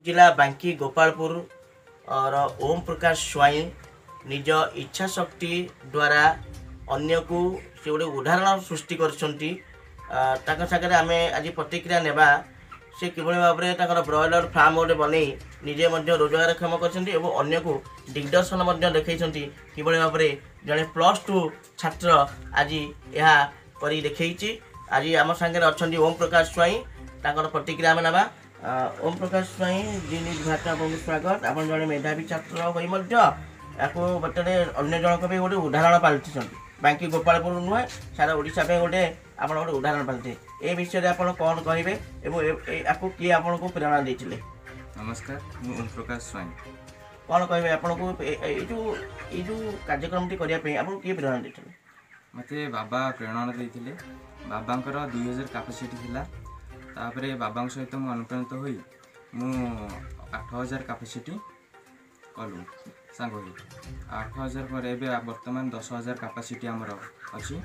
जिला बांकी गोपालपुर और ओम प्रकाश स्वाई निज इच्छा शक्ति द्वारा अन्य को से गोटे उदाहरण सृष्टि कर आम आज प्रतिक्रिया नेबा से किभली भाव में ब्रॉयलर फार्म गोटे बन निजे रोजगारक्षम कर को दिग्दर्शन देखते किभली भाव में जड़े +2 छात्र आज यह कर देखी। आज आम सागर अच्छा ओम प्रकाश स्वाई प्रतिक्रिया आम ना। ओम प्रकाश स्वाई जी न्यूज भारत आपको स्वागत। आप जड़े मेधावी छात्र हो बर्तने अन्य जनक भी गोटे उदाहरण पाल्टी बांकी गोपालपुर नुहे सारा ओडिशा गोटे आप गोटे उदाहरण पाल्टे ए विषय में आप कौन कहे आपको किए आपको प्रेरणा देते? नमस्कार, मु ओम प्रकाश स्वाई। कौन कहे आपको जो कार्यक्रम करने आपको किए प्रेरणा देते? मते बाबा प्रेरणा देते। बाबांकर 2000 कैपेसिटी थिला। तापरे बाबा सहित मु अनुप्राणित होई मु 8000 कैपेसिटी कलु सांग होई। 8000 पर एबे वर्तमान 10000 कैपेसिटी हमर अछि।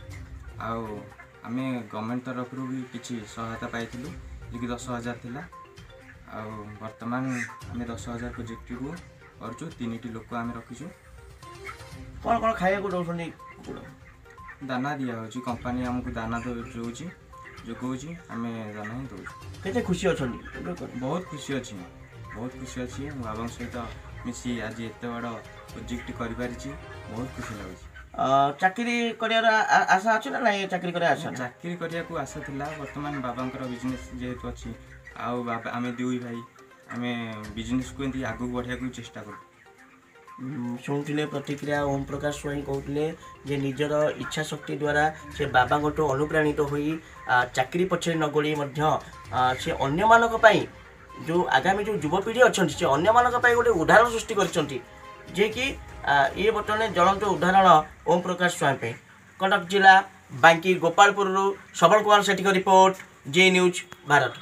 आउ आमे गवर्नमेंट तरफ रु भी किछि सहायता पाइथिलु जे कि 10000 थिला। आउ वर्तमान आमे 10000 प्रोजेक्ट रु करछु। 3टी लोक आमे रखिछु। कौन कौन खाया को दउछनी? दाना दिया होची, कंपनी हमको दाना दोची जोगोची, आमे दाना ही दोची। केते खुशी अछनी? बहुत खुशी अछि, बहुत खुशी अछि। बाबा सहित मिसी आज एते बड़ प्रोजेक्ट करि पारिछि, बहुत खुशी लागछि। चाकरी करियार आशा अछि ना? नहीं चाकरी करे आशा? चाकरी करिया को आशा थिला। वर्तमान बाबांकर बिजनेस जेहेतु अछि आउ बाबा आमे दुई भाई आमे बिजनेस को एंती आगु बढ़िया को चेष्टा करू। शुणुले प्रतिक्रिया ओम प्रकाश स्वाई कहते जे निजर इच्छा शक्ति द्वारा से बाबा गोटो अनुप्राणित होई चाकरी पछे न गोड़ी से अन्य मानक पाई जो आगामी जो युवपीढ़ी अच्छा से अन्य मानक पाई गोटे उदाहरण सृष्टि करछंती जे कि ये बर्तमान ज्वलंत उदाहरण ओम प्रकाश स्वाई पे। कटक जिला बांकी गोपालपुर सबल कुमार सेठी रिपोर्ट, जे न्यूज भारत।